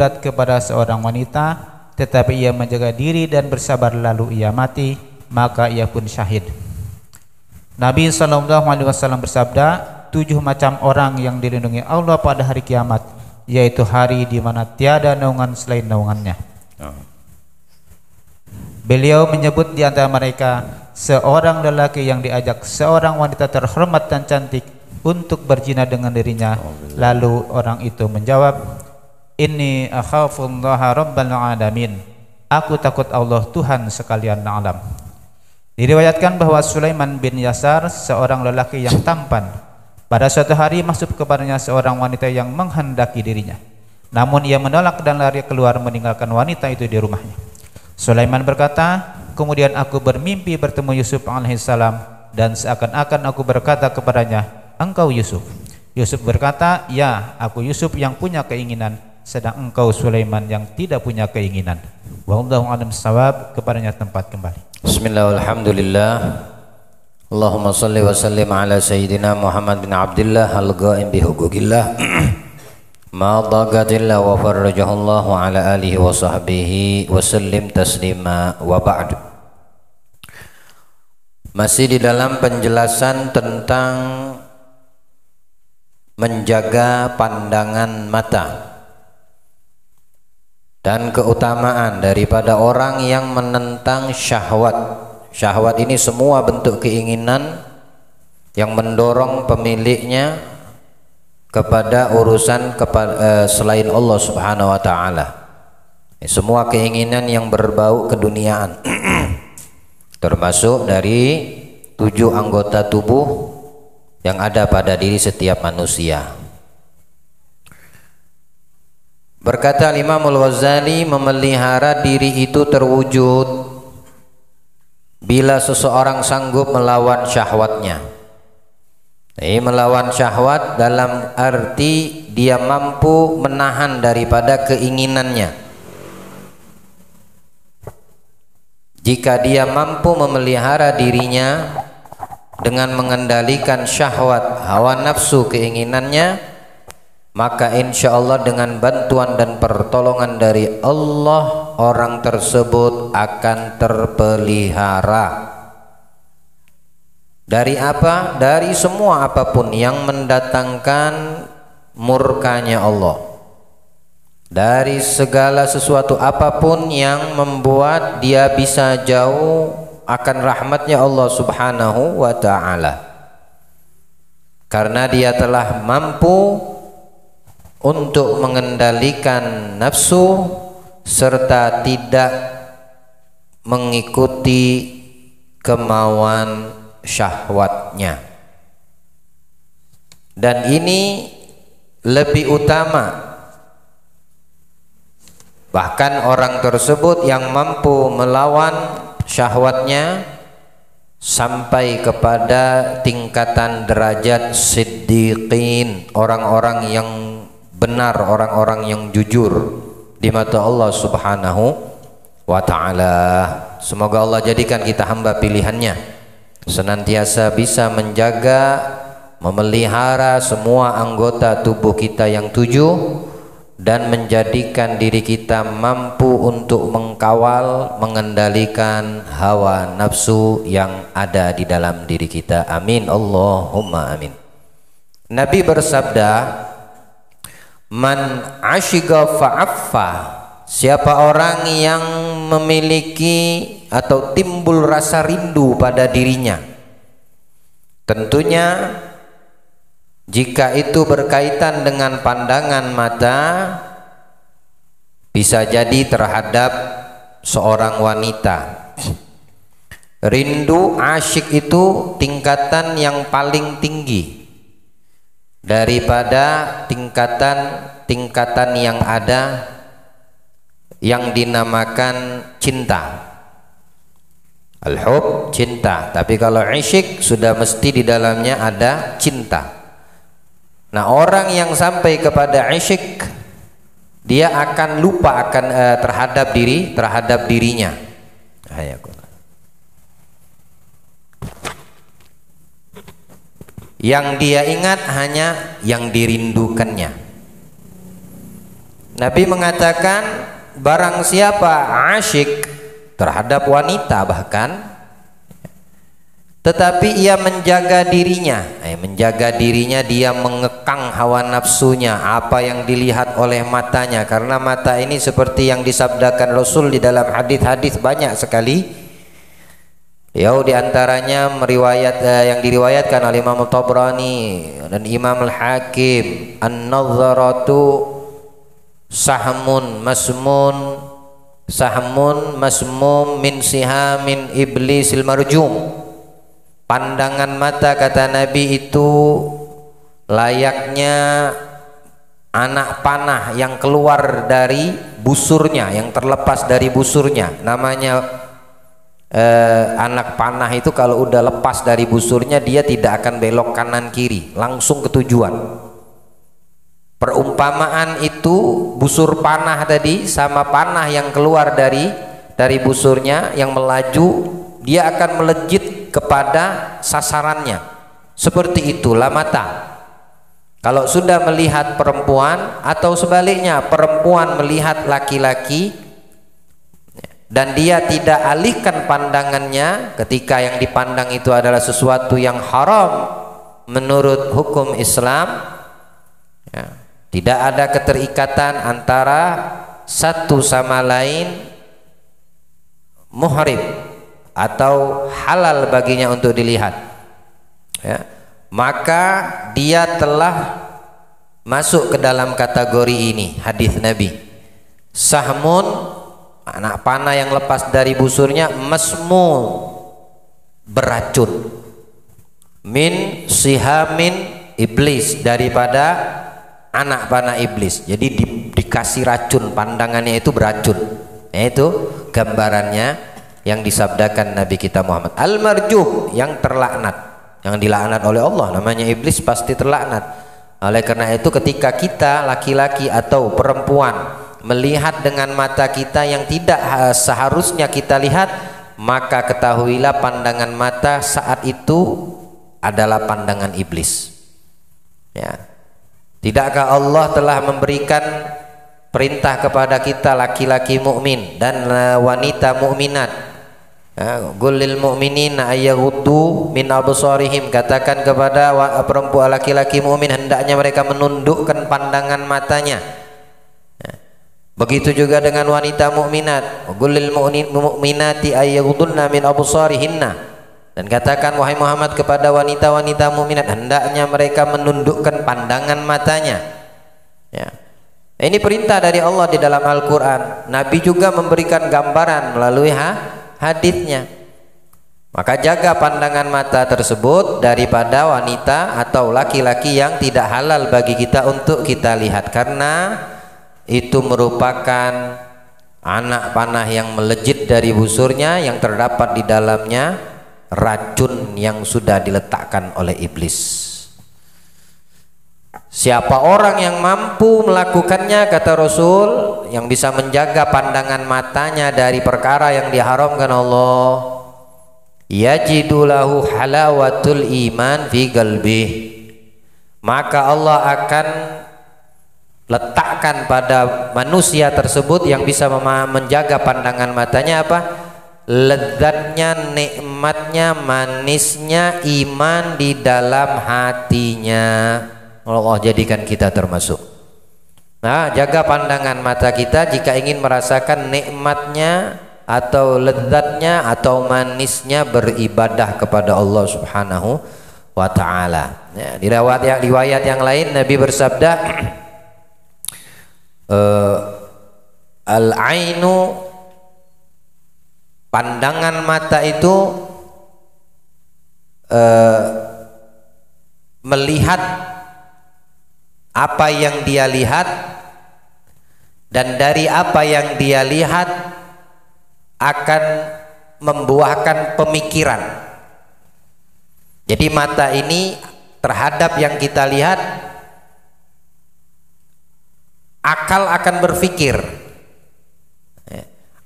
berkiblat kepada seorang wanita, tetapi ia menjaga diri dan bersabar lalu ia mati, maka ia pun syahid. Nabi SAW bersabda, 7 macam orang yang dilindungi Allah pada hari kiamat, yaitu hari di mana tiada naungan selain naungannya. Beliau menyebut di antara mereka seorang lelaki yang diajak seorang wanita terhormat dan cantik untuk berzina dengan dirinya. Lalu orang itu menjawab, Inni akhafullaha rabbal alamin. Aku takut Allah Tuhan sekalian alam. Diriwayatkan bahwa Sulaiman bin Yasar, seorang lelaki yang tampan, pada suatu hari masuk kepadanya seorang wanita yang menghendaki dirinya. Namun ia menolak dan lari keluar meninggalkan wanita itu di rumahnya. Sulaiman berkata, kemudian aku bermimpi bertemu Yusuf alaihissalam dan seakan-akan aku berkata kepadanya, engkau Yusuf. Yusuf berkata, ya, aku Yusuf yang punya keinginan, sedang engkau Sulaiman yang tidak punya keinginan. Wallahu a'lam bissawab. Kepadanya tempat kembali. Bismillahirrahmanirrahim. Allahumma salli wa sallim ala sayyidina Muhammad bin Abdullah al-ghaim bi huquqillah ma daqatillah wa farrajahullahu ala alihi wa sahbihi wa sallim taslima wa ba'du. Masih di dalam penjelasan tentang menjaga pandangan mata dan keutamaan daripada orang yang menentang syahwat. Syahwat ini semua bentuk keinginan yang mendorong pemiliknya kepada urusan selain Allah Subhanahu wa taala. Semua keinginan yang berbau keduniaan termasuk dari 7 anggota tubuh yang ada pada diri setiap manusia. Berkata Imam Al-Ghazali, memelihara diri itu terwujud bila seseorang sanggup melawan syahwatnya. Melawan syahwat dalam arti dia mampu menahan daripada keinginannya. Jika dia mampu memelihara dirinya dengan mengendalikan syahwat, hawa nafsu, keinginannya, maka insya Allah dengan bantuan dan pertolongan dari Allah, orang tersebut akan terpelihara dari apa? Dari semua apapun yang mendatangkan murkanya Allah, dari segala sesuatu apapun yang membuat dia bisa jauh akan rahmatnya Allah Subhanahu wa ta'ala, karena dia telah mampu untuk mengendalikan nafsu serta tidak mengikuti kemauan syahwatnya. Dan ini lebih utama, bahkan orang tersebut yang mampu melawan syahwatnya sampai kepada tingkatan derajat siddiqin, orang-orang yang benar, orang-orang yang jujur di mata Allah Subhanahu wa ta'ala. Semoga Allah jadikan kita hamba pilihannya, senantiasa bisa menjaga, memelihara semua anggota tubuh kita yang 7 dan menjadikan diri kita mampu untuk mengkawal, mengendalikan hawa nafsu yang ada di dalam diri kita. Amin, Allahumma amin. Nabi bersabda, man ashiqa fa'affa, siapa orang yang memiliki atau timbul rasa rindu pada dirinya, tentunya jika itu berkaitan dengan pandangan mata, bisa jadi terhadap seorang wanita. Rindu asyik itu tingkatan yang paling tinggi daripada tingkatan yang ada yang dinamakan cinta. Al-hub, cinta. Tapi kalau isyik sudah mesti di dalamnya ada cinta. Nah, orang yang sampai kepada isyik, dia akan lupa akan terhadap dirinya. Yang dia ingat hanya yang dirindukannya. Nabi mengatakan barang siapa asyik terhadap wanita bahkan, tetapi ia menjaga dirinya, dia mengekang hawa nafsunya, apa yang dilihat oleh matanya, karena mata ini seperti yang disabdakan Rasul di dalam hadis-hadis banyak sekali. Di antaranya yang diriwayatkan oleh Imam Tabrani dan Imam Al-Hakim, an-nadharatu sahmun masmum min sihamin iblisil marjum. Pandangan mata, kata Nabi, itu layaknya anak panah yang keluar dari busurnya, yang terlepas dari busurnya. Namanya anak panah itu kalau udah lepas dari busurnya, dia tidak akan belok kanan kiri, langsung ke tujuan. Perumpamaan itu busur panah tadi sama panah yang keluar dari busurnya yang melaju, dia akan melejit kepada sasarannya. Seperti itulah mata. Kalau sudah melihat perempuan, atau sebaliknya perempuan melihat laki-laki dan dia tidak alihkan pandangannya ketika yang dipandang itu adalah sesuatu yang haram menurut hukum Islam, tidak ada keterikatan antara satu sama lain, muhrim atau halal baginya untuk dilihat, maka dia telah masuk ke dalam kategori ini. Hadis Nabi, sahmun, anak panah yang lepas dari busurnya, masmum, beracun, min sihamin iblis, daripada anak panah iblis. Jadi dikasih racun, pandangannya itu beracun. Itu gambarannya yang disabdakan Nabi kita Muhammad. Al-marjuh, yang terlaknat, yang dilaknat oleh Allah, namanya iblis, pasti terlaknat. Oleh karena itu ketika kita laki-laki atau perempuan melihat dengan mata kita yang tidak seharusnya kita lihat, maka ketahuilah pandangan mata saat itu adalah pandangan iblis. Tidakkah Allah telah memberikan perintah kepada kita laki-laki mukmin dan wanita mukminat, Qulil mu'minina ayyaghuddu min absarihim, katakan kepada perempuan laki-laki mukmin hendaknya mereka menundukkan pandangan matanya. Begitu juga dengan wanita mukminat, Qulil mu'minati ayyaghudduna min absarihinna, dan katakan wahai Muhammad kepada wanita-wanita mukminat hendaknya mereka menundukkan pandangan matanya. Ini perintah dari Allah di dalam Al-Quran. Nabi juga memberikan gambaran melalui hadisnya. Maka jaga pandangan mata tersebut daripada wanita atau laki-laki yang tidak halal bagi kita untuk kita lihat, karena itu merupakan anak panah yang melejit dari busurnya yang terdapat di dalamnya racun yang sudah diletakkan oleh iblis. Siapa orang yang mampu melakukannya, kata Rasul, yang bisa menjaga pandangan matanya dari perkara yang diharamkan Allah, yajidu lahu halawatul iman fi qalbih, maka Allah akan letakkan pada manusia tersebut yang bisa menjaga pandangan matanya apa? Lezatnya, nikmatnya, manisnya iman di dalam hatinya. Allah jadikan kita termasuk. Jaga pandangan mata kita jika ingin merasakan nikmatnya atau lezatnya atau manisnya beribadah kepada Allah Subhanahu wa ta'ala. Di riwayat yang lain Nabi bersabda, al-ainu, pandangan mata itu melihat apa yang dia lihat, dan dari apa yang dia lihat akan membuahkan pemikiran. Jadi mata ini terhadap yang kita lihat, akal akan berpikir,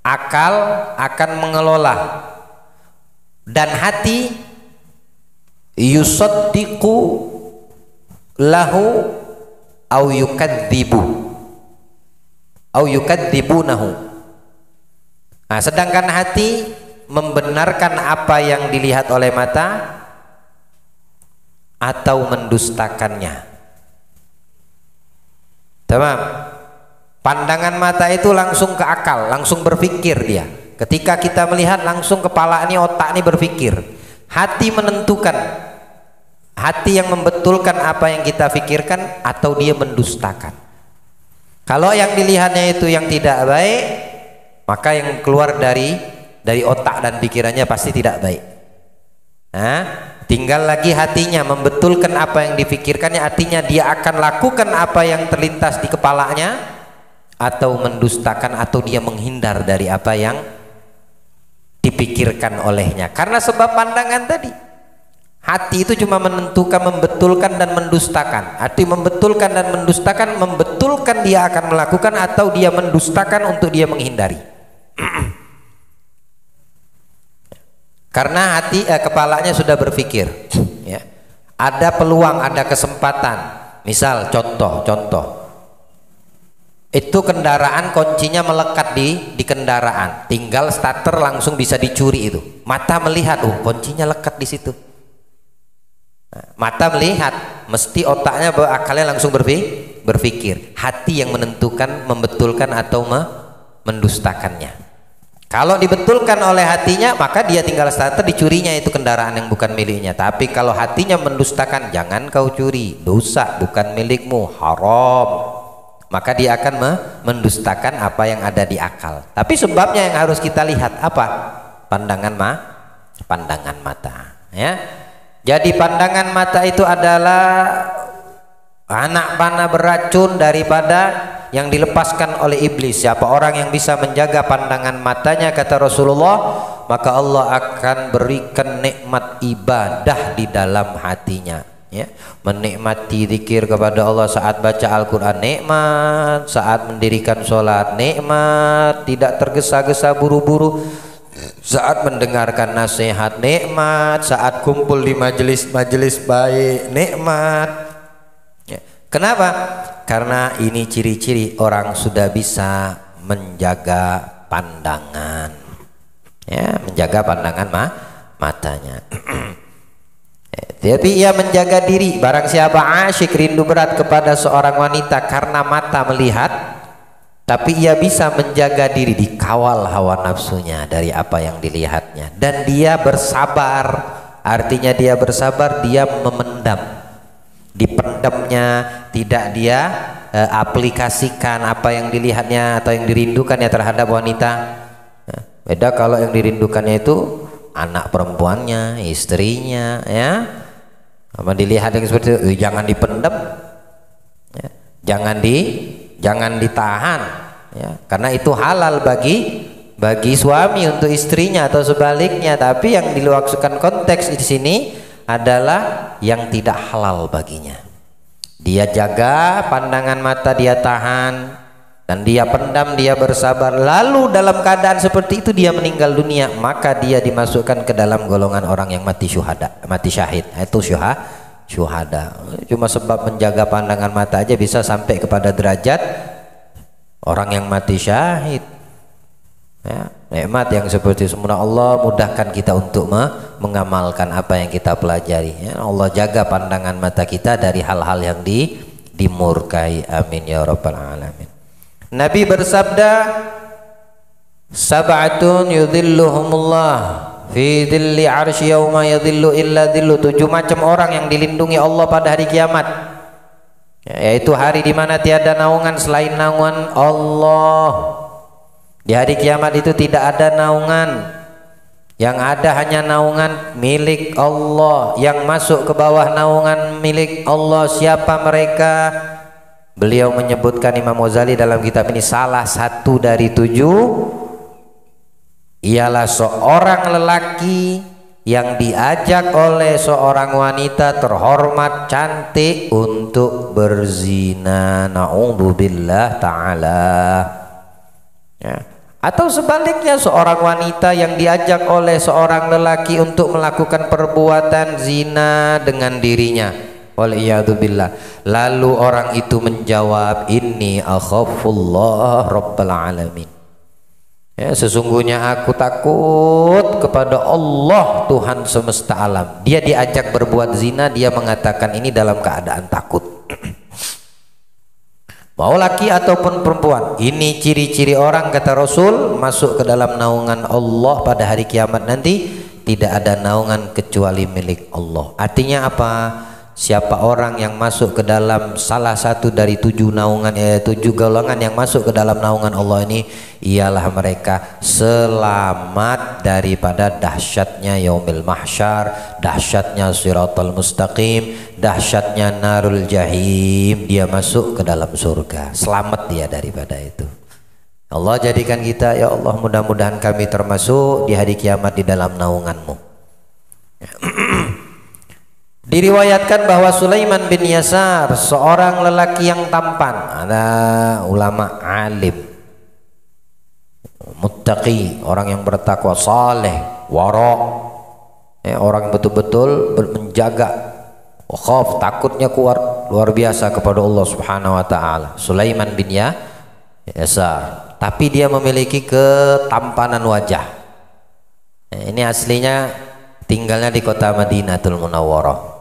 akal akan mengelola, dan hati yusaddiqu lahu au yukadzibu. au yukadzibunahu. Nah, sedangkan hati membenarkan apa yang dilihat oleh mata atau mendustakannya. Tamam. Pandangan mata itu langsung ke akal, langsung berpikir dia. Ketika kita melihat langsung kepala ini, otak ini berpikir. Hati menentukan, hati yang membetulkan apa yang kita pikirkan atau dia mendustakan. Kalau yang dilihatnya itu yang tidak baik, maka yang keluar dari otak dan pikirannya pasti tidak baik. Nah, tinggal lagi hatinya membetulkan apa yang dipikirkannya, artinya dia akan lakukan apa yang terlintas di kepalanya atau mendustakan atau dia menghindar dari apa yang dipikirkan olehnya. Karena sebab pandangan tadi, hati itu cuma menentukan, membetulkan dan mendustakan. Arti membetulkan dan mendustakan, membetulkan dia akan melakukan atau dia mendustakan untuk dia menghindari. Karena hati kepalanya sudah berpikir, ya. Ada peluang, ada kesempatan. Misal contoh itu kendaraan kuncinya melekat di kendaraan, tinggal starter langsung bisa dicuri itu. Mata melihat, oh kuncinya lekat di situ. Nah, mata melihat, mesti otaknya akalnya langsung berpikir. Hati yang menentukan, membetulkan atau mendustakannya. Kalau dibetulkan oleh hatinya, maka dia tinggal starter, dicurinya itu kendaraan yang bukan miliknya. Tapi kalau hatinya mendustakan, jangan kau curi, dosa, bukan milikmu, haram. Maka dia akan mendustakan apa yang ada di akal. Tapi sebabnya yang harus kita lihat apa? Pandangan mata. Ya. Jadi pandangan mata itu adalah anak panah beracun daripada yang dilepaskan oleh iblis. Siapa orang yang bisa menjaga pandangan matanya, kata Rasulullah, maka Allah akan berikan nikmat ibadah di dalam hatinya, ya. Menikmati zikir kepada Allah saat baca Al-Quran, nikmat. Saat mendirikan sholat, nikmat. Tidak tergesa-gesa buru-buru. Saat mendengarkan nasihat, nikmat. Saat kumpul di majelis baik, nikmat, ya. Kenapa? Karena ini ciri-ciri orang sudah bisa menjaga pandangan, ya, menjaga pandangan matanya. Tapi ia menjaga diri. Barang siapa asyik, rindu berat kepada seorang wanita karena mata melihat, tapi ia bisa menjaga diri, dikawal hawa nafsunya dari apa yang dilihatnya, dan dia bersabar. Artinya dia bersabar, dia memendam, dipendamnya, tidak dia aplikasikan apa yang dilihatnya atau yang dirindukannya terhadap wanita. Nah, beda kalau yang dirindukannya itu anak perempuannya, istrinya, ya. Apa dilihat yang seperti itu, jangan dipendam, ya. jangan ditahan, ya. Karena itu halal bagi suami untuk istrinya atau sebaliknya. Tapi yang dimaksudkan konteks di sini adalah yang tidak halal baginya. Dia jaga pandangan mata, dia tahan dan dia pendam, dia bersabar. Lalu dalam keadaan seperti itu dia meninggal dunia, maka dia dimasukkan ke dalam golongan orang yang mati syahid. Itu syuhada. Cuma sebab menjaga pandangan mata aja bisa sampai kepada derajat orang yang mati syahid. Ya, nikmat yang seperti semula. Allah mudahkan kita untuk mengamalkan apa yang kita pelajari, ya. Allah jaga pandangan mata kita dari hal-hal yang dimurkai. Amin ya rabbal alamin. Nabi bersabda, sab'atun yudhilluhumullah fi dhilli arsy yauma yadhillu illa dhillu. 7 macam orang yang dilindungi Allah pada hari kiamat, yaitu hari di mana tiada naungan selain naungan Allah. Di hari kiamat itu tidak ada naungan, yang ada hanya naungan milik Allah. Yang masuk ke bawah naungan milik Allah siapa mereka? Beliau menyebutkan, Imam Ghazali dalam kitab ini, salah satu dari 7 ialah seorang lelaki yang diajak oleh seorang wanita terhormat cantik untuk berzina. Na'udzubillah ta'ala, ya. Atau sebaliknya, seorang wanita yang diajak oleh seorang lelaki untuk melakukan perbuatan zina dengan dirinya. Waliyadzubillah. Lalu orang itu menjawab, inni akhafullah rabbal alamin. Ya, sesungguhnya aku takut kepada Allah Tuhan semesta alam. Dia diajak berbuat zina, dia mengatakan ini dalam keadaan takut. Mau laki ataupun perempuan, ini ciri-ciri orang, kata Rasul, masuk ke dalam naungan Allah pada hari kiamat nanti. Tidak ada naungan kecuali milik Allah. Artinya apa? Siapa orang yang masuk ke dalam salah satu dari 7 golongan yang masuk ke dalam naungan Allah ini, ialah mereka selamat daripada dahsyatnya yaumil mahsyar, dahsyatnya siratal mustaqim, dahsyatnya narul jahim. Dia masuk ke dalam surga, selamat dia daripada itu. Allah jadikan kita, ya Allah, mudah-mudahan kami termasuk di hari kiamat di dalam naungan-Mu. Diriwayatkan bahwa Sulaiman bin Yasar seorang lelaki yang tampan, ada ulama alim, muttaqi, orang yang bertakwa, saleh, wara, orang yang betul-betul menjaga khaf, takutnya kuat luar biasa kepada Allah Subhanahu wa taala. Sulaiman bin Yasar, tapi dia memiliki ketampanan wajah. Ini aslinya tinggalnya di kota Madinatul Munawwarah.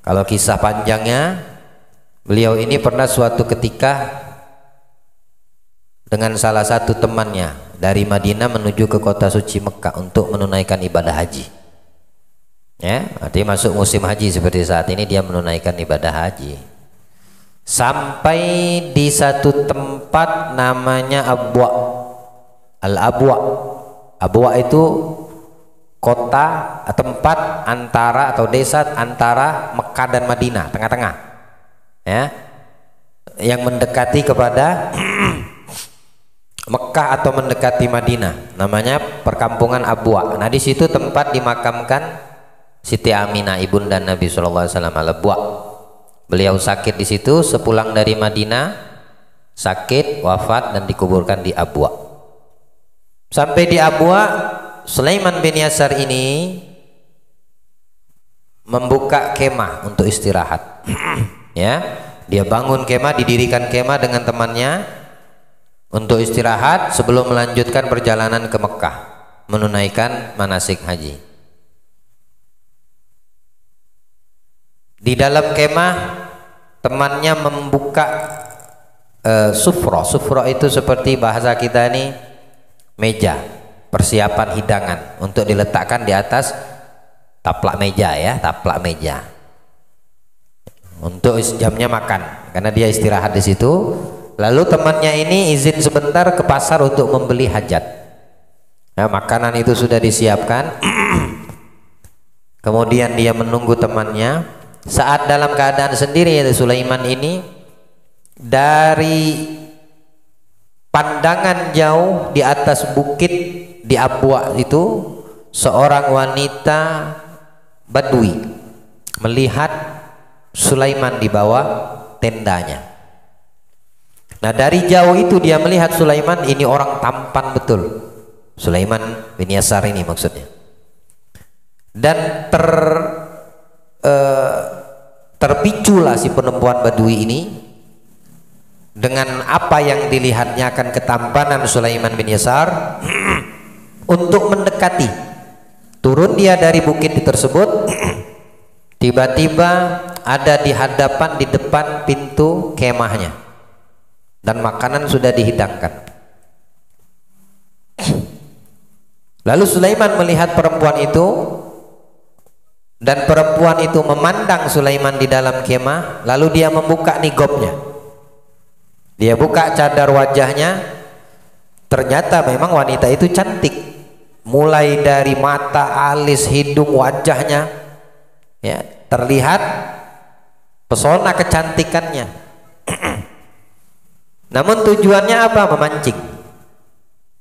Kalau kisah panjangnya, beliau ini pernah suatu ketika dengan salah satu temannya dari Madinah menuju ke kota suci Mekah untuk menunaikan ibadah haji. Ya, artinya masuk musim haji seperti saat ini, dia menunaikan ibadah haji. Sampai di satu tempat namanya Abwa. Al-Abwa. Abwa itu kota, tempat antara atau desa antara Mekah dan Madinah, tengah-tengah, ya, yang mendekati kepada Mekah atau mendekati Madinah, namanya perkampungan Abwa. Nah, di situ tempat dimakamkan Siti Aminah, ibunda Nabi Shallallahu Alaihi Wasallam, Al-Abwa. Beliau sakit di situ, sepulang dari Madinah sakit, wafat dan dikuburkan di Abwa. Sampai di Abwa, Sulaiman bin Yasar ini membuka kemah untuk istirahat. Ya, dia bangun kemah, didirikan kemah dengan temannya untuk istirahat sebelum melanjutkan perjalanan ke Mekah menunaikan manasik haji. Di dalam kemah temannya membuka sufra. Sufra itu seperti bahasa kita ini meja, persiapan hidangan untuk diletakkan di atas taplak meja, ya, taplak meja untuk jamnya makan, karena dia istirahat di situ. Lalu temannya ini izin sebentar ke pasar untuk membeli hajat. Nah, makanan itu sudah disiapkan. Kemudian dia menunggu temannya. Saat dalam keadaan sendiri, ya, Sulaiman ini dari pandangan jauh di atas bukit di Abwa itu, seorang wanita Badui melihat Sulaiman di bawah tendanya. Nah, dari jauh itu dia melihat Sulaiman ini orang tampan betul. Sulaiman bin Yasar ini maksudnya. Dan terpiculah si perempuan Badui ini dengan apa yang dilihatnya akan ketampanan Sulaiman bin Yasar untuk mendekati. Turun dia dari bukit tersebut, tiba-tiba ada di hadapan, di depan pintu kemahnya, dan makanan sudah dihidangkan. Lalu Sulaiman melihat perempuan itu, dan perempuan itu memandang Sulaiman di dalam kemah. Lalu dia membuka nigobnya, dia buka cadar wajahnya. Ternyata memang wanita itu cantik, mulai dari mata, alis, hidung, wajahnya, ya, terlihat pesona kecantikannya. Namun tujuannya apa? Memancing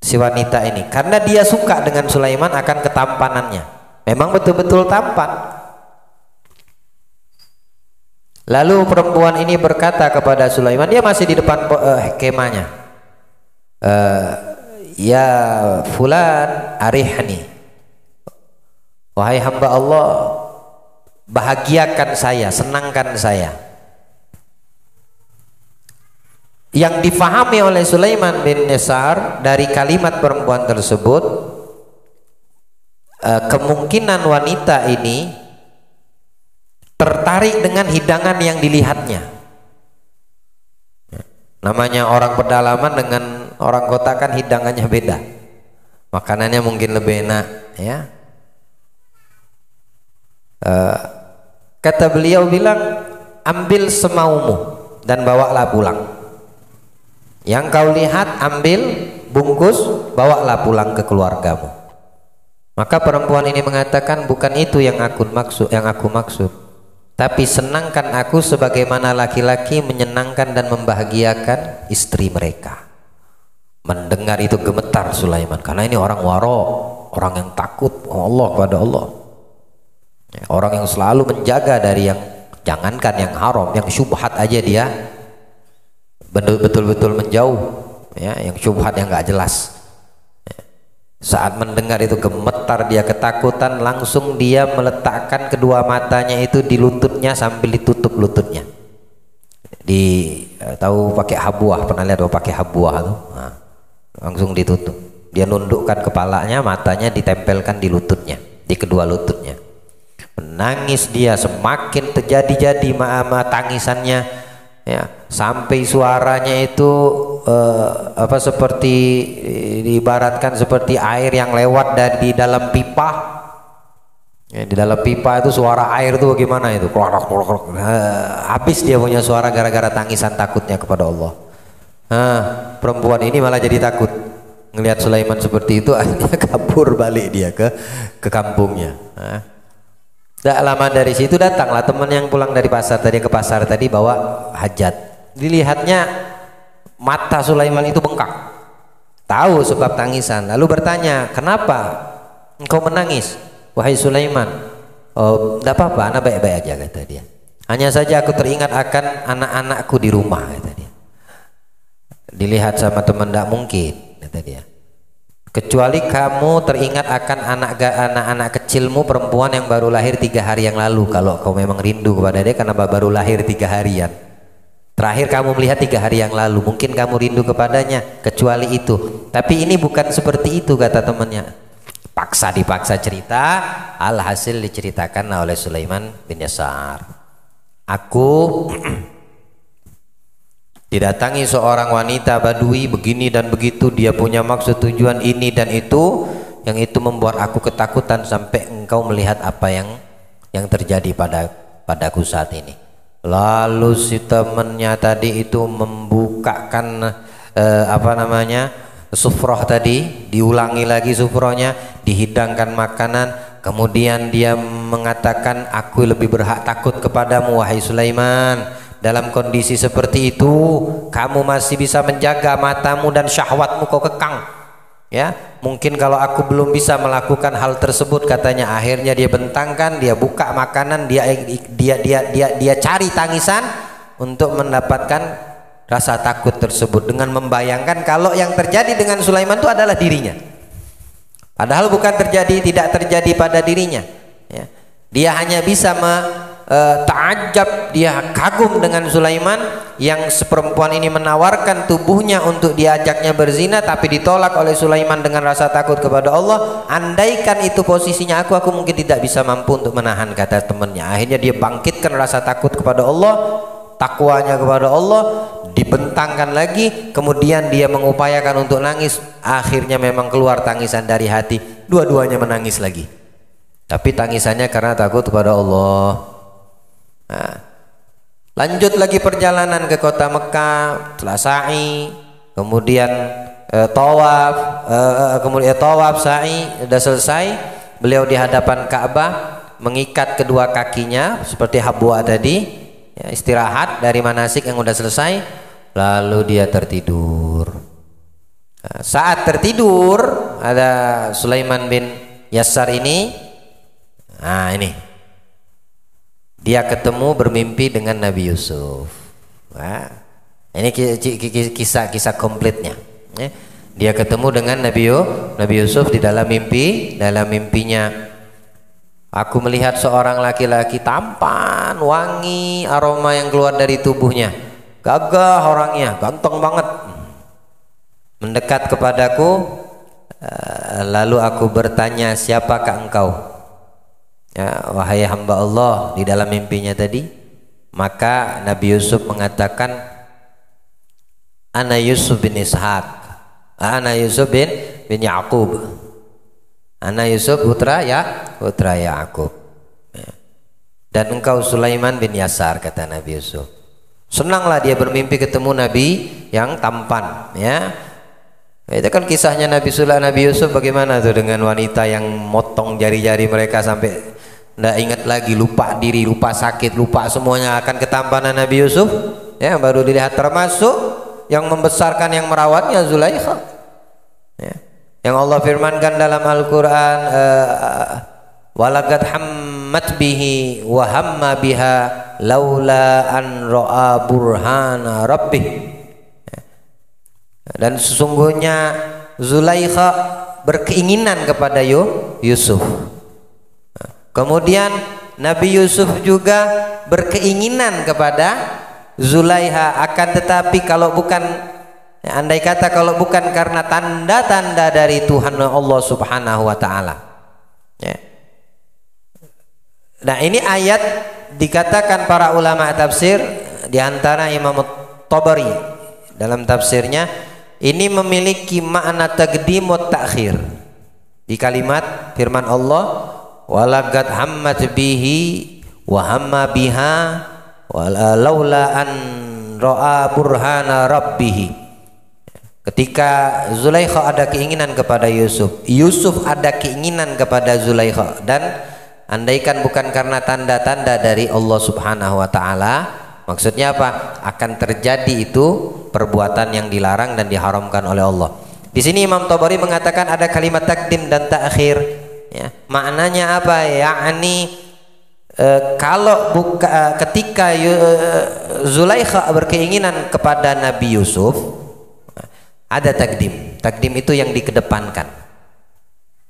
si wanita ini, karena dia suka dengan Sulaiman akan ketampanannya. Memang betul-betul tampan. Lalu perempuan ini berkata kepada Sulaiman, dia masih di depan kemahnya, ya fulan arihni, wahai hamba Allah, bahagiakan saya, senangkan saya. Yang difahami oleh Sulaiman bin Yasar dari kalimat perempuan tersebut, kemungkinan wanita ini tertarik dengan hidangan yang dilihatnya. Namanya orang pedalaman dengan orang kota kan hidangannya beda, makanannya mungkin lebih enak, ya. Kata beliau bilang, ambil semaumu dan bawalah pulang. Yang kau lihat ambil, bungkus, bawalah pulang ke keluargamu. Maka perempuan ini mengatakan, bukan itu yang aku maksud, tapi senangkan aku sebagaimana laki-laki menyenangkan dan membahagiakan istri mereka. Mendengar itu gemetar Sulaiman, karena ini orang waro, orang yang takut Allah kepada Allah, orang yang selalu menjaga dari yang, jangankan yang haram, yang syubhat aja dia betul-betul menjauh, ya, yang syubhat yang nggak jelas. Saat mendengar itu gemetar dia ketakutan, langsung dia meletakkan kedua matanya itu di lututnya sambil ditutup lututnya. Tahu pakai habuah, pernah lihat pakai habuah tuh? Nah, langsung ditutup. Dia nundukkan kepalanya, matanya ditempelkan di lututnya, di kedua lututnya. Menangis dia, semakin terjadi-jadi tangisannya, ya, sampai suaranya itu seperti diibaratkan seperti air yang lewat dari dalam pipa, ya, di dalam pipa itu suara air itu bagaimana itu, habis dia punya suara gara-gara tangisan takutnya kepada Allah. Perempuan ini malah jadi takut ngelihat Sulaiman seperti itu, akhirnya kabur balik dia ke kampungnya. Tidak lama dari situ datanglah teman yang pulang dari pasar tadi, ke pasar tadi bawa hajat. Dilihatnya mata Sulaiman itu bengkak, tahu sebab tangisan, lalu bertanya, kenapa engkau menangis wahai Sulaiman? Oh, tidak apa-apa, anak baik-baik aja, kata dia. Hanya saja aku teringat akan anak-anakku di rumah, kata dia. Dilihat sama teman, tidak mungkin, kata dia, kecuali kamu teringat akan anak-anak kecilmu perempuan yang baru lahir 3 hari yang lalu. Kalau kau memang rindu kepada dia karena baru lahir 3 harian, terakhir kamu melihat 3 hari yang lalu, mungkin kamu rindu kepadanya, kecuali itu. Tapi ini bukan seperti itu, kata temannya. Dipaksa cerita, alhasil diceritakan oleh Sulaiman bin Yasar. Aku didatangi seorang wanita Badui begini dan begitu, dia punya maksud tujuan ini dan itu, yang itu membuat aku ketakutan sampai engkau melihat apa yang terjadi padaku saat ini. Lalu si temannya tadi itu membukakan sufroh tadi, diulangi lagi sufrohnya, dihidangkan makanan, kemudian dia mengatakan, aku lebih berhak takut kepadamu wahai Sulaiman. Dalam kondisi seperti itu kamu masih bisa menjaga matamu dan syahwatmu kau kekang, ya. Mungkin kalau aku belum bisa melakukan hal tersebut, katanya. Akhirnya dia bentangkan, dia buka makanan, dia cari tangisan untuk mendapatkan rasa takut tersebut, dengan membayangkan kalau yang terjadi dengan Sulaiman itu adalah dirinya, padahal bukan tidak terjadi pada dirinya, ya. Dia hanya bisa ta'ajab, dia kagum dengan Sulaiman yang seperempuan ini menawarkan tubuhnya untuk diajaknya berzina, tapi ditolak oleh Sulaiman dengan rasa takut kepada Allah. Andaikan itu posisinya aku mungkin tidak bisa mampu untuk menahan, kata temannya. Akhirnya dia bangkitkan rasa takut kepada Allah, takwanya kepada Allah, dibentangkan lagi, kemudian dia mengupayakan untuk nangis. Akhirnya memang keluar tangisan dari hati, dua-duanya menangis lagi, tapi tangisannya karena takut kepada Allah. Nah, lanjut lagi perjalanan ke kota Mekah, setelah sa'i, kemudian tawaf, sa'i sudah selesai, beliau di hadapan Ka'bah mengikat kedua kakinya seperti habwa tadi, ya, istirahat dari manasik yang sudah selesai, lalu dia tertidur. Nah, saat tertidur ada Sulaiman bin Yasar ini, nah ini dia ketemu bermimpi dengan Nabi Yusuf. Nah, ini kisah komplitnya. Dia ketemu dengan Nabi Yusuf di dalam mimpi. Dalam mimpinya Aku melihat seorang laki-laki tampan, wangi, aroma yang keluar dari tubuhnya. Gagah orangnya, ganteng banget. Mendekat kepadaku, lalu aku bertanya, siapakah engkau? Ya, wahai hamba Allah, di dalam mimpinya tadi. Maka Nabi Yusuf mengatakan, Ana Yusuf bin Ishaq, Ana Yusuf bin Yaqub. Ana Yusuf putra Yakub. Dan engkau Sulaiman bin Yasar, kata Nabi Yusuf. Senanglah dia bermimpi ketemu Nabi yang tampan, ya. Itu kan kisahnya Nabi Yusuf bagaimana tuh dengan wanita yang motong jari-jari mereka sampai tidak ingat lagi, lupa diri, lupa sakit, lupa semuanya akan ketampanan Nabi Yusuf. Ya, baru dilihat termasuk yang membesarkan, yang merawatnya Zulaikha. Ya. Yang Allah firmankan dalam Al-Quran, walaqad hammat bihi wa hamma biha laula an ra'a burhana rabbih. Dan sesungguhnya Zulaikha berkeinginan kepada Yusuf. Kemudian Nabi Yusuf juga berkeinginan kepada Zulaikha, akan tetapi kalau bukan, andai kata kalau bukan karena tanda-tanda dari Tuhan Allah Subhanahu wa taala. Ya. Nah, ini ayat dikatakan para ulama tafsir, di antara Imam Tabari dalam tafsirnya, ini memiliki makna taqdim wa ta'khir. Di kalimat firman Allah, walaqad hammat bihi wa hamma biha laula an ra'a burhana rabbih. Ketika Zulaikha ada keinginan kepada Yusuf, Yusuf ada keinginan kepada Zulaikha, dan andaikan bukan karena tanda-tanda dari Allah Subhanahu wa taala, maksudnya apa? Akan terjadi itu perbuatan yang dilarang dan diharamkan oleh Allah. Di sini Imam Tabari mengatakan ada kalimat takdim dan ta'khir. Ya, maknanya apa? Yakni kalau ketika Zulaikha berkeinginan kepada Nabi Yusuf, ada takdim. Takdim itu yang dikedepankan.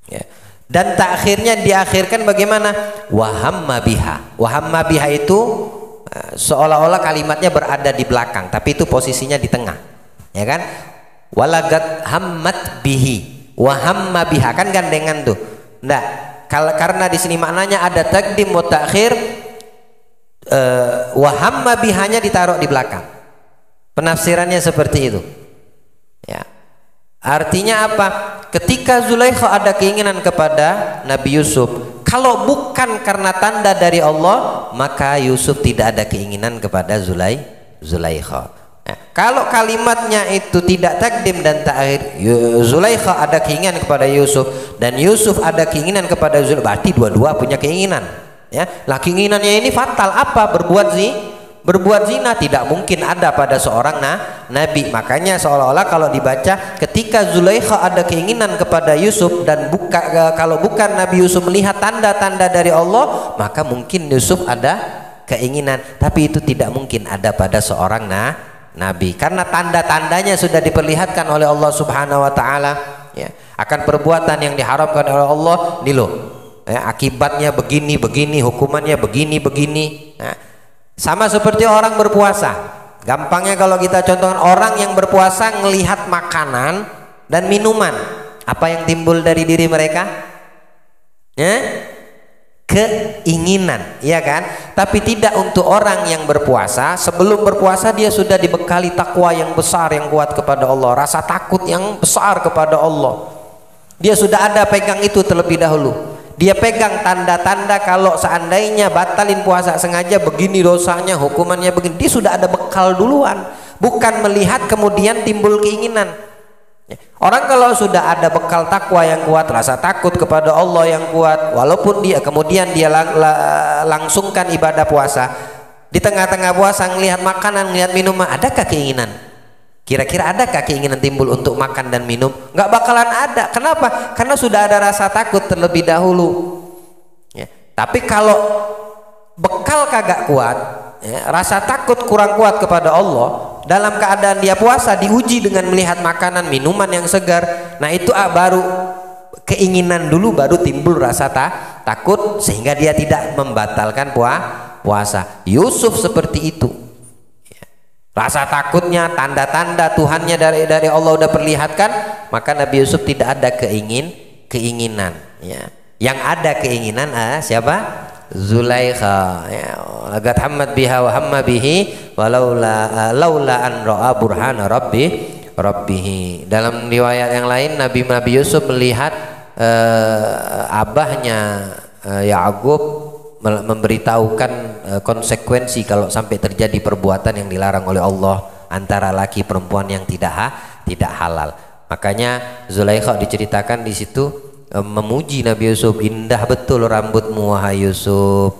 Ya. Dan takhirnya diakhirkan bagaimana? Wahamma biha. Wahamma biha itu seolah-olah kalimatnya berada di belakang, tapi itu posisinya di tengah. Ya kan? Walagat hammat bihi. Wahamma biha, kan gandengan tuh. Nah, karena di sini maknanya ada takdim wa takhir, wahamma bihanya ditaruh di belakang. Penafsirannya seperti itu. Ya. Artinya apa? Ketika Zulaikha ada keinginan kepada Nabi Yusuf, kalau bukan karena tanda dari Allah, maka Yusuf tidak ada keinginan kepada Zulaikha. Nah, kalau kalimatnya itu tidak takdim dan ta'khir, Zulaikha ada keinginan kepada Yusuf dan Yusuf ada keinginan kepada Zulaikha, berarti dua-dua punya keinginan. Ya, lah keinginannya ini fatal, apa? Berbuat zina tidak mungkin ada pada seorang nabi. Makanya seolah-olah kalau dibaca, ketika Zulaikha ada keinginan kepada Yusuf dan kalau bukan Nabi Yusuf melihat tanda-tanda dari Allah, maka mungkin Yusuf ada keinginan, tapi itu tidak mungkin ada pada seorang nabi, karena tanda-tandanya sudah diperlihatkan oleh Allah Subhanahu wa taala, ya, akan perbuatan yang diharamkan oleh Allah. Nih loh, ya, akibatnya begini, hukumannya begini. Nah, sama seperti orang berpuasa. Gampangnya kalau kita contohkan, orang yang berpuasa melihat makanan dan minuman, apa yang timbul dari diri mereka? Ya? Keinginan, ya kan? Tapi tidak untuk orang yang berpuasa. Sebelum berpuasa dia sudah dibekali takwa yang besar, yang kuat kepada Allah, rasa takut yang besar kepada Allah. Dia sudah ada pegang itu terlebih dahulu. Dia pegang tanda-tanda kalau seandainya batalin puasa sengaja begini dosanya, hukumannya begini. Dia sudah ada bekal duluan, bukan melihat kemudian timbul keinginan. Orang kalau sudah ada bekal takwa yang kuat, rasa takut kepada Allah yang kuat, walaupun dia kemudian dia langsungkan ibadah puasa, di tengah-tengah puasa ngelihat makanan, ngelihat minuman, adakah keinginan? Kira-kira adakah keinginan timbul untuk makan dan minum? Nggak bakalan ada. Kenapa? Karena sudah ada rasa takut terlebih dahulu. Ya. Tapi kalau bekal kagak kuat, ya, rasa takut kurang kuat kepada Allah, dalam keadaan dia puasa diuji dengan melihat makanan minuman yang segar, nah itu baru keinginan dulu baru timbul rasa takut sehingga dia tidak membatalkan puasa. Yusuf seperti itu. Rasa takutnya, tanda-tanda Tuhannya dari Allah udah perlihatkan, maka Nabi Yusuf tidak ada keinginan. Ya. Yang ada keinginan siapa? Zulaikha. Ya. Lagat hammat biha wa hamma bihi walaula laula an ra'a burhana rabbih. Dalam riwayat yang lain Nabi Yusuf melihat abahnya Ya'qub memberitahukan konsekuensi kalau sampai terjadi perbuatan yang dilarang oleh Allah antara laki perempuan yang tidak halal. Makanya Zulaikha diceritakan di situ memuji Nabi Yusuf, indah betul rambutmu wahai Yusuf,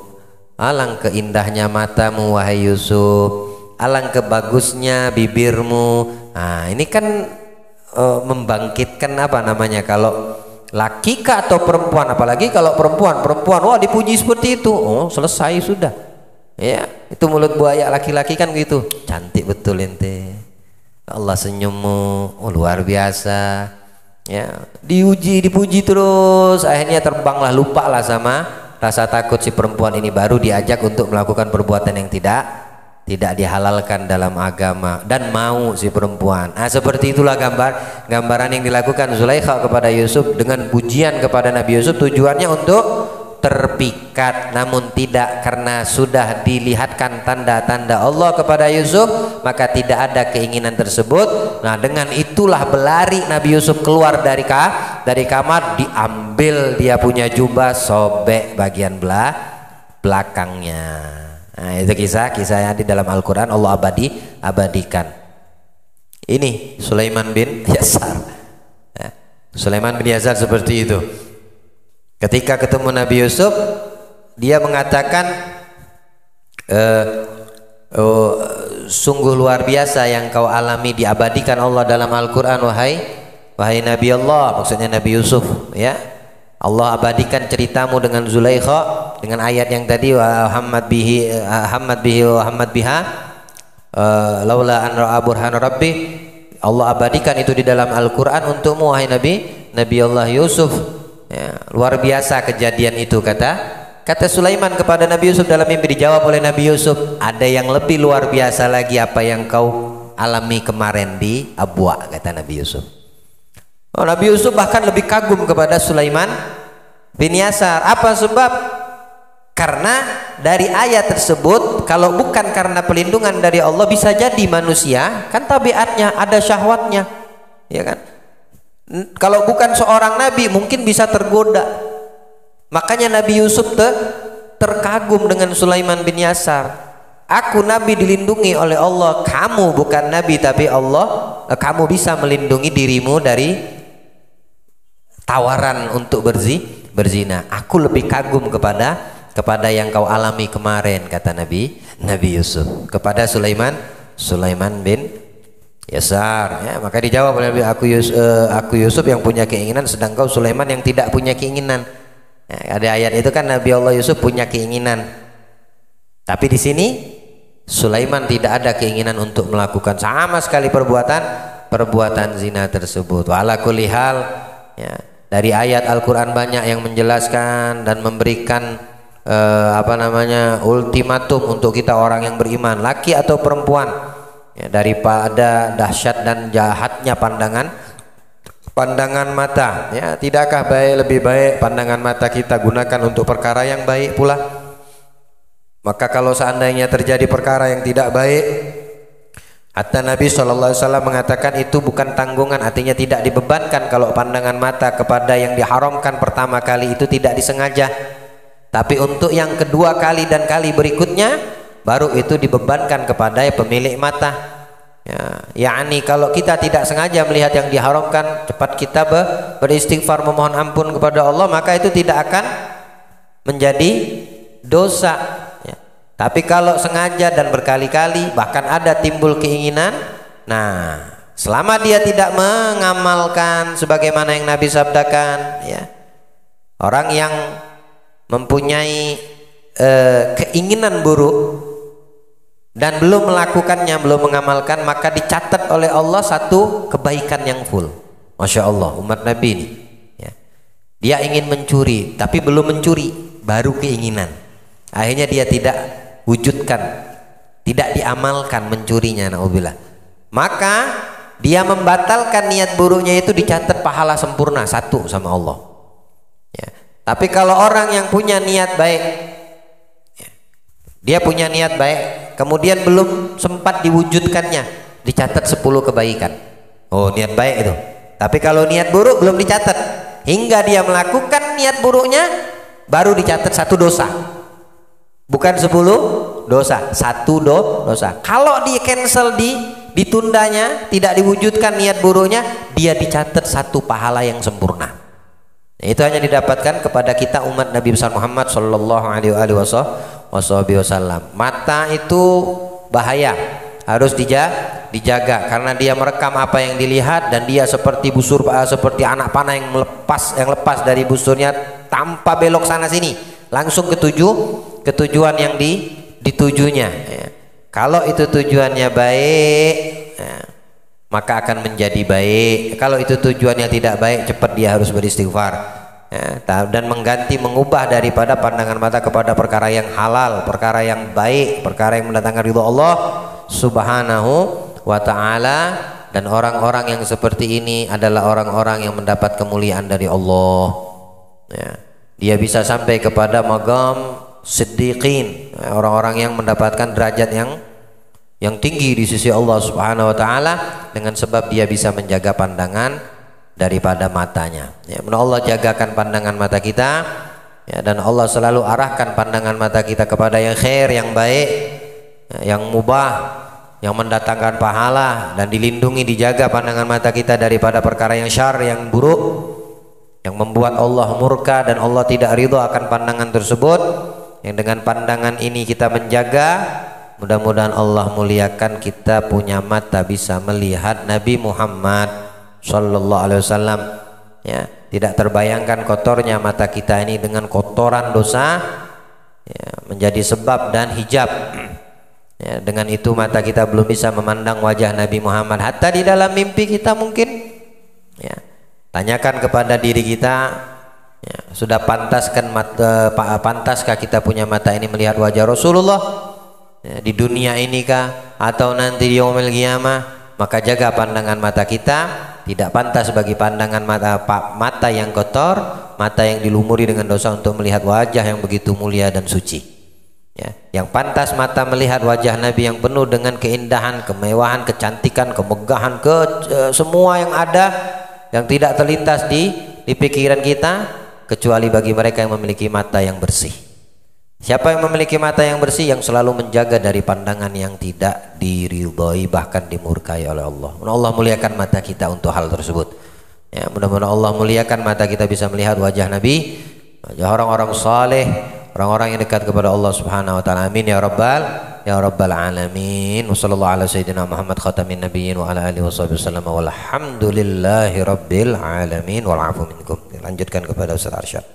alangkah indahnya matamu wahai Yusuf, alangkah bagusnya bibirmu. Nah, ini kan membangkitkan apa namanya, kalau laki kah atau perempuan, apalagi kalau perempuan wah dipuji seperti itu, oh selesai sudah ya. Itu mulut buaya laki-laki kan gitu, cantik betul ente, Allah senyummu, oh luar biasa ya. Dipuji terus, akhirnya terbanglah, lupalah sama rasa takut si perempuan ini, baru diajak untuk melakukan perbuatan yang tidak dihalalkan dalam agama, dan mau si perempuan. Nah, seperti itulah gambaran yang dilakukan Zulaikha kepada Yusuf dengan pujian kepada Nabi Yusuf, tujuannya untuk terpikat, namun tidak, karena sudah dilihatkan tanda-tanda Allah kepada Yusuf, maka tidak ada keinginan tersebut. Nah, dengan itulah berlari Nabi Yusuf keluar dari kamar, diambil dia punya jubah, sobek bagian belakangnya. Nah, itu kisah yang di dalam Al-Quran Allah abadikan. Ini Sulaiman bin Yasar. Ya, Sulaiman bin Yasar seperti itu. Ketika ketemu Nabi Yusuf, dia mengatakan, sungguh luar biasa yang kau alami, diabadikan Allah dalam Al-Quran, wahai Nabi Allah, maksudnya Nabi Yusuf ya. Allah abadikan ceritamu dengan Zulaikha dengan ayat yang tadi, wa hammat bihi wa hammat biha laula an ra'a burhana rabbih. Allah abadikan itu di dalam Al-Qur'an untukmu wahai Nabi Allah Yusuf ya. Luar biasa kejadian itu, kata Sulaiman kepada Nabi Yusuf dalam mimpi. Dijawab oleh Nabi Yusuf, ada yang lebih luar biasa lagi apa yang kau alami kemarin di Abwa, kata Nabi Yusuf. Oh, Nabi Yusuf bahkan lebih kagum kepada Sulaiman bin Yasar. Apa sebab? Karena dari ayat tersebut, kalau bukan karena pelindungan dari Allah, bisa jadi manusia kan tabiatnya ada syahwatnya, ya kan? Kalau bukan seorang nabi mungkin bisa tergoda. Makanya Nabi Yusuf terkagum dengan Sulaiman bin Yasar. Aku nabi dilindungi oleh Allah, kamu bukan nabi tapi Allah, kamu bisa melindungi dirimu dari tawaran untuk berzina. Aku lebih kagum kepada yang kau alami kemarin, kata Nabi Yusuf kepada Sulaiman bin Yasar ya. Maka dijawab oleh Nabi, aku Yusuf yang punya keinginan, sedang kau Sulaiman yang tidak punya keinginan ya. Ada ayat itu kan Nabi Allah Yusuf punya keinginan, tapi di sini Sulaiman tidak ada keinginan untuk melakukan sama sekali perbuatan zina tersebut. Wa ala kulli hal ya. Dari ayat Al-Quran banyak yang menjelaskan dan memberikan ultimatum untuk kita orang yang beriman, laki atau perempuan ya, daripada dahsyat dan jahatnya pandangan mata ya. Tidakkah lebih baik pandangan mata kita gunakan untuk perkara yang baik pula? Maka kalau seandainya terjadi perkara yang tidak baik, hatta Nabi SAW mengatakan itu bukan tanggungan, artinya tidak dibebankan. Kalau pandangan mata kepada yang diharamkan pertama kali itu tidak disengaja, tapi untuk yang kedua kali dan kali berikutnya baru itu dibebankan kepada pemilik mata ya. Yakni kalau kita tidak sengaja melihat yang diharamkan, cepat kita beristighfar memohon ampun kepada Allah, maka itu tidak akan menjadi dosa ya. Tapi kalau sengaja dan berkali-kali, bahkan ada timbul keinginan, nah selama dia tidak mengamalkan sebagaimana yang Nabi sabdakan ya, orang yang mempunyai keinginan buruk dan belum melakukannya, belum mengamalkan, maka dicatat oleh Allah satu kebaikan yang full. Masya Allah, umat Nabi ini ya. Dia ingin mencuri, tapi belum mencuri, baru keinginan. Akhirnya dia tidak wujudkan, tidak diamalkan mencurinya, naudzubillah. Maka dia membatalkan niat buruknya itu, dicatat pahala sempurna 1 sama Allah. Ya. Tapi kalau orang yang punya niat baik, ya, dia punya niat baik, kemudian belum sempat diwujudkannya, dicatat 10 kebaikan. Oh, niat baik itu. Tapi kalau niat buruk belum dicatat, hingga dia melakukan niat buruknya, baru dicatat 1 dosa. Bukan 10 dosa, 1 dosa. Kalau di cancel, ditundanya, tidak diwujudkan niat buruknya, dia dicatat 1 pahala yang sempurna. Itu hanya didapatkan kepada kita umat Nabi besar Muhammad sallallahu alaihi wasallam. Mata itu bahaya, harus dijaga karena dia merekam apa yang dilihat, dan dia seperti seperti anak panah yang lepas dari busurnya tanpa belok sana sini, langsung ke tujuan yang ditujunya. Ya. Kalau itu tujuannya baik, ya, maka akan menjadi baik. Kalau itu tujuannya tidak baik, cepat dia harus beristighfar, ya, dan mengubah daripada pandangan mata kepada perkara yang halal, perkara yang baik, perkara yang mendatangkan ridho Allah Subhanahu wa ta'ala. Dan orang-orang yang seperti ini adalah orang-orang yang mendapat kemuliaan dari Allah, ya. Dia bisa sampai kepada maqam siddiqin, orang-orang yang mendapatkan derajat yang tinggi di sisi Allah Subhanahu wa ta'ala, dengan sebab dia bisa menjaga pandangan daripada matanya, ya. Allah jagakan pandangan mata kita, ya, dan Allah selalu arahkan pandangan mata kita kepada yang khair, yang baik, ya, yang mubah, yang mendatangkan pahala, dan dilindungi, dijaga pandangan mata kita daripada perkara yang syar, yang buruk, yang membuat Allah murka dan Allah tidak ridho akan pandangan tersebut. Yang dengan pandangan ini kita menjaga, mudah-mudahan Allah muliakan kita punya mata bisa melihat Nabi Muhammad sallallahu alaihi wasallam, ya. Tidak terbayangkan kotornya mata kita ini dengan kotoran dosa, ya, menjadi sebab dan hijab, ya. Dengan itu mata kita belum bisa memandang wajah Nabi Muhammad, hatta di dalam mimpi kita mungkin, ya. Tanyakan kepada diri kita, ya, sudah pantaskah kita punya mata ini melihat wajah Rasulullah, ya, di dunia ini kah atau nanti di yaumil qiyamah? Maka jaga pandangan mata kita, tidak pantas bagi pandangan mata yang kotor, mata yang dilumuri dengan dosa untuk melihat wajah yang begitu mulia dan suci, ya. Yang pantas mata melihat wajah Nabi yang penuh dengan keindahan, kemewahan, kecantikan, kemegahan, semua yang ada, yang tidak terlintas di pikiran kita, kecuali bagi mereka yang memiliki mata yang bersih. Siapa yang memiliki mata yang bersih, yang selalu menjaga dari pandangan yang tidak diridhoi, bahkan dimurkai oleh Allah. Mudah-mudahan Allah muliakan mata kita untuk hal tersebut, ya. Mudah-mudahan Allah muliakan mata kita bisa melihat wajah Nabi, wajah orang-orang saleh, orang-orang yang dekat kepada Allah Subhanahu wa taala. Amin ya rabbal alamin. Wassallallahu ala sayyidina Muhammad khatamin nabiyyin wa ala alihi wasallam walhamdulillahi rabbil alamin wal afu minkum. Lanjutkan kepada Ustaz Arsyad.